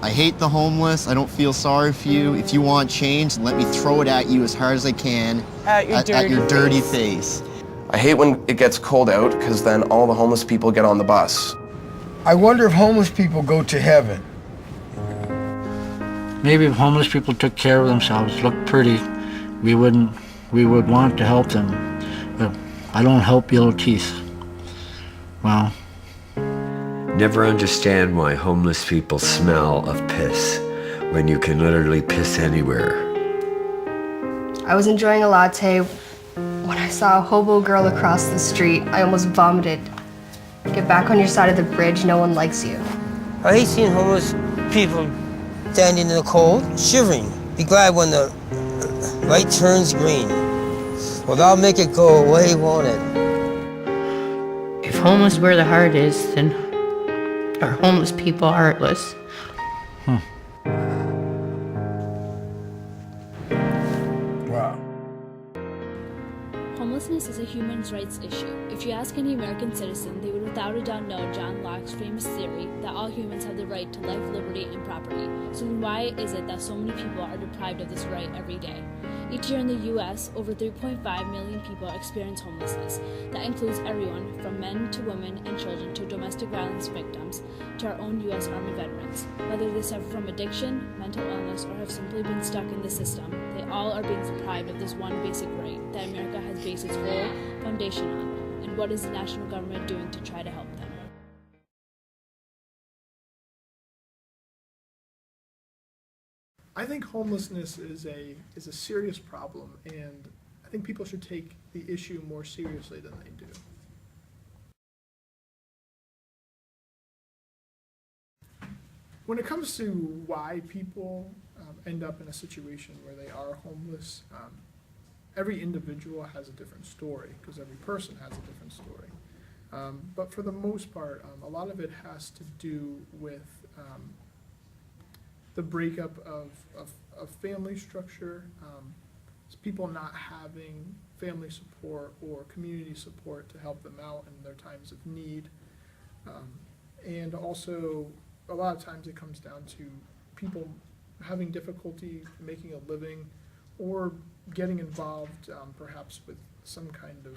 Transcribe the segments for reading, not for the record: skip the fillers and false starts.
I hate the homeless. I don't feel sorry for you. If you want change, let me throw it at you as hard as I can At your dirty face. I hate when it gets cold out because then all the homeless people get on the bus. I wonder if homeless people go to heaven. Maybe if homeless people took care of themselves, looked pretty, we would want to help them. But I don't help yellow teeth. Well, Never understand why homeless people smell of piss when you can literally piss anywhere. I was enjoying a latte when I saw a hobo girl across the street. I almost vomited. Get back on your side of the bridge, no one likes you. I hate seeing homeless people standing in the cold, shivering. Be glad when the light turns green. Well, that'll make it go away, won't it? If homeless where the heart is, then are homeless people heartless? Wow. Homelessness is a human rights issue. If you ask any American citizen, they would without a doubt know John Locke's famous theory that all humans have the right to life, liberty, and property. So then why is it that so many people are deprived of this right every day? Each year in the U.S., over 3.5 million people experience homelessness. That includes everyone from men to women and children to domestic violence victims to our own U.S. Army veterans. Whether they suffer from addiction, mental illness, or have simply been stuck in the system, they all are being deprived of this one basic right that America has based its whole foundation on. And what is the national government doing to try to help them? I think homelessness is a serious problem, and I think people should take the issue more seriously than they do. When it comes to why people end up in a situation where they are homeless, every individual has a different story because every person has a different story. But for the most part, a lot of it has to do with the breakup of family structure, people not having family support or community support to help them out in their times of need. And also, a lot of times it comes down to people having difficulty making a living or getting involved perhaps with some kind of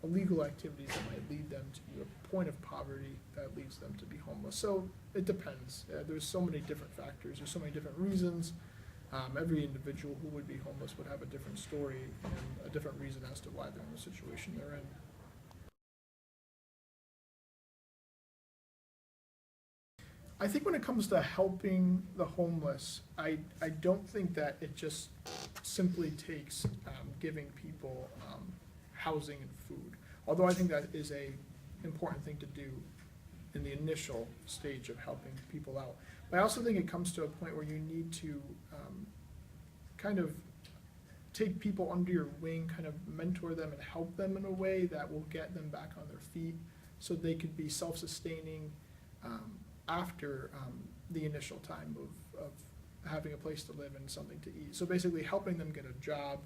illegal activities that might lead them to a point of poverty that leads them to be homeless. So it depends. There's so many different factors. There's so many different reasons. Every individual who would be homeless would have a different story and a different reason as to why they're in the situation they're in. I think when it comes to helping the homeless, I don't think that it just simply takes giving people housing and food, although I think that is a important thing to do in the initial stage of helping people out. But I also think it comes to a point where you need to kind of take people under your wing, kind of mentor them and help them in a way that will get them back on their feet so they could be self-sustaining after the initial time of having a place to live and something to eat. So basically helping them get a job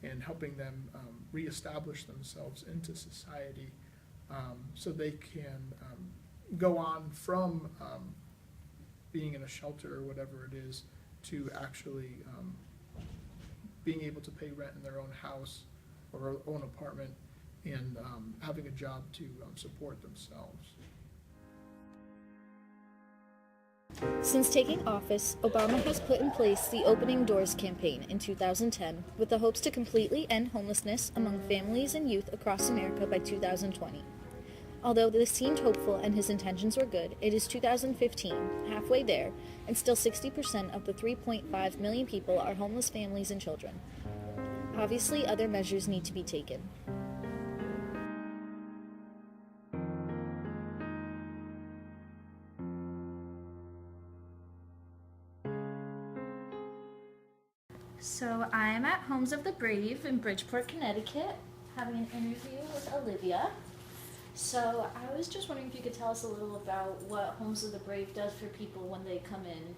and helping them reestablish themselves into society so they can go on from being in a shelter or whatever it is to actually being able to pay rent in their own house or own apartment and having a job to support themselves. Since taking office, Obama has put in place the Opening Doors campaign in 2010 with the hopes to completely end homelessness among families and youth across America by 2020. Although this seemed hopeful and his intentions were good, it is 2015, halfway there, and still 60% of the 3.5 million people are homeless families and children. Obviously, other measures need to be taken. So I'm at Homes of the Brave in Bridgeport, Connecticut, having an interview with Olivia. So I was just wondering if you could tell us a little about what Homes of the Brave does for people when they come in.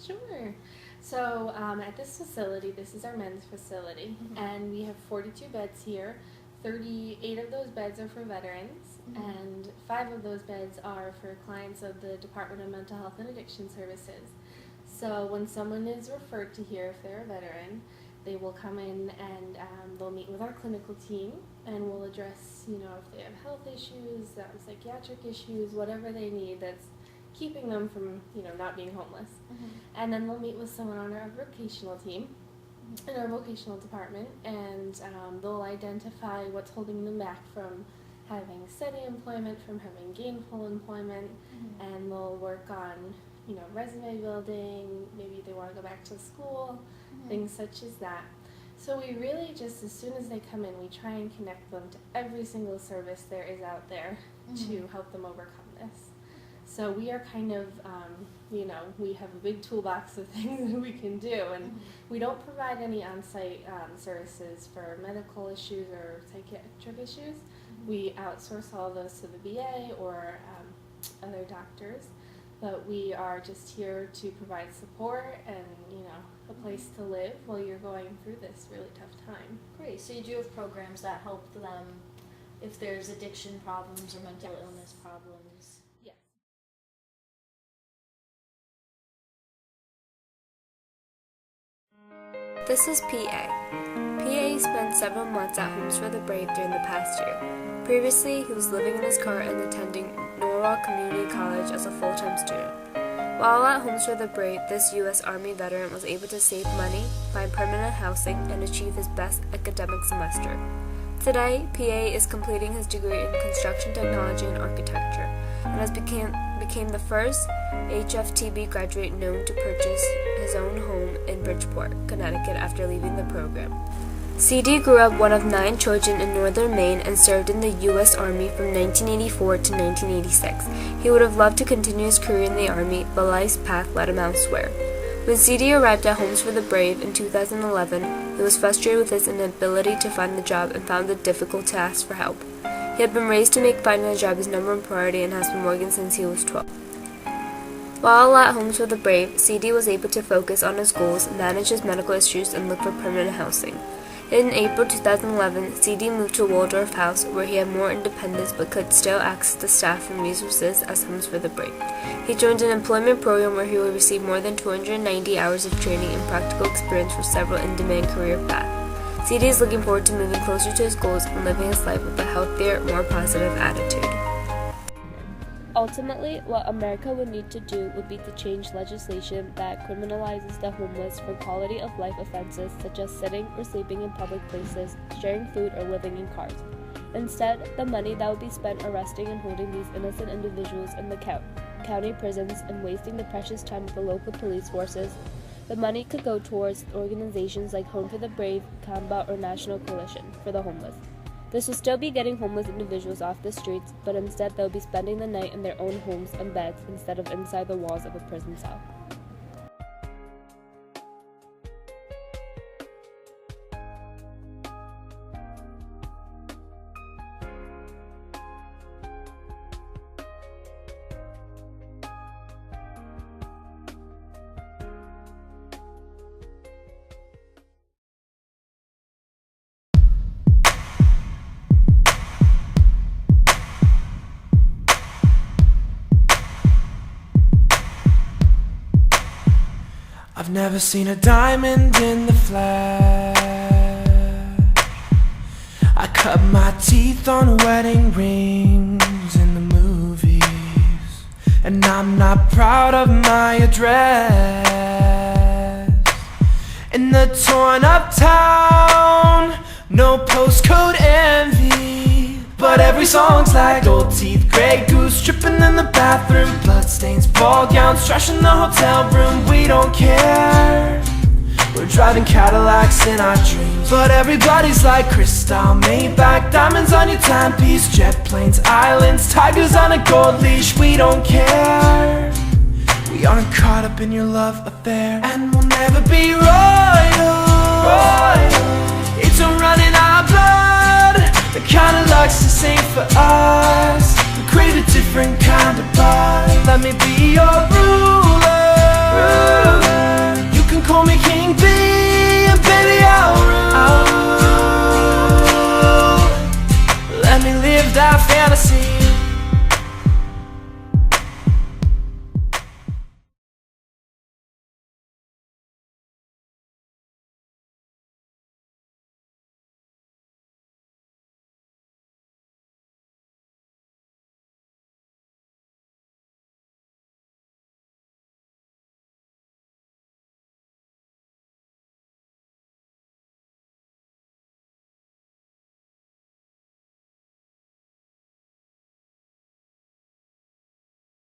Sure. So at this facility, this is our men's facility, and we have 42 beds here. 38 of those beds are for veterans, and 5 of those beds are for clients of the Department of Mental Health and Addiction Services. So when someone is referred to here, if they're a veteran, they will come in and they'll meet with our clinical team, and we'll address, you know, if they have health issues, psychiatric issues, whatever they need that's keeping them from, you know, not being homeless. And then they'll meet with someone on our vocational team, in our vocational department, and they'll identify what's holding them back from having steady employment, from having gainful employment, and they'll work on, you know, resume building, maybe they want to go back to school, things such as that. So we really just, as soon as they come in, we try and connect them to every single service there is out there to help them overcome this. So we are kind of, you know, we have a big toolbox of things that we can do, and we don't provide any on-site services for medical issues or psychiatric issues. We outsource all those to the VA or other doctors, but we are just here to provide support and, you know, a place to live while you're going through this really tough time. Great. So you do have programs that help them if there's addiction problems or mental illness problems. Yes. This is PA. PA spent several months at Homes for the Brave during the past year. Previously, he was living in his car and attending Norwalk Community College as a full-time student. While at Homes for the Brave, this U.S. Army veteran was able to save money, find permanent housing, and achieve his best academic semester. Today, PA is completing his degree in construction technology and architecture, and has became the first HFTB graduate known to purchase his own home in Bridgeport, Connecticut after leaving the program. CD grew up one of 9 children in northern Maine and served in the U.S. Army from 1984 to 1986. He would have loved to continue his career in the Army, but life's path led him elsewhere. When CD arrived at Homes for the Brave in 2011, he was frustrated with his inability to find the job and found it difficult to ask for help. He had been raised to make finding a job his number one priority and has been working since he was 12. While at Homes for the Brave, CD was able to focus on his goals, manage his medical issues, and look for permanent housing. In April 2011, CD moved to Waldorf House, where he had more independence but could still access the staff and resources as Homes for the Brave. He joined an employment program where he will receive more than 290 hours of training and practical experience for several in-demand career paths. CD is looking forward to moving closer to his goals and living his life with a healthier, more positive attitude. Ultimately, what America would need to do would be to change legislation that criminalizes the homeless for quality of life offenses such as sitting or sleeping in public places, sharing food, or living in cars. Instead, the money that would be spent arresting and holding these innocent individuals in the county prisons and wasting the precious time of the local police forces, the money could go towards organizations like Home for the Brave, Combat, or National Coalition for the Homeless. This will still be getting homeless individuals off the streets, but instead they'll be spending the night in their own homes and beds instead of inside the walls of a prison cell. I've never seen a diamond in the flesh. I cut my teeth on wedding rings in the movies, and I'm not proud of my address. In the torn up town, no postcode envy, but every song's like gold teeth, Grey Goose, tripping in the bathroom, bloodstains, ball gowns, trash in the hotel room. We don't care, we're driving Cadillacs in our dreams, but everybody's like crystal, Maybach, diamonds on your timepiece, jet planes, islands, tigers on a gold leash. We don't care, we aren't caught up in your love affair, and we'll never be royal. It's a run in our blood, the kind of luck's the same for us. We crave a different kind of buzz. Let me be your ruler. You can call me King B, and baby I'll rule. Let me live that fantasy.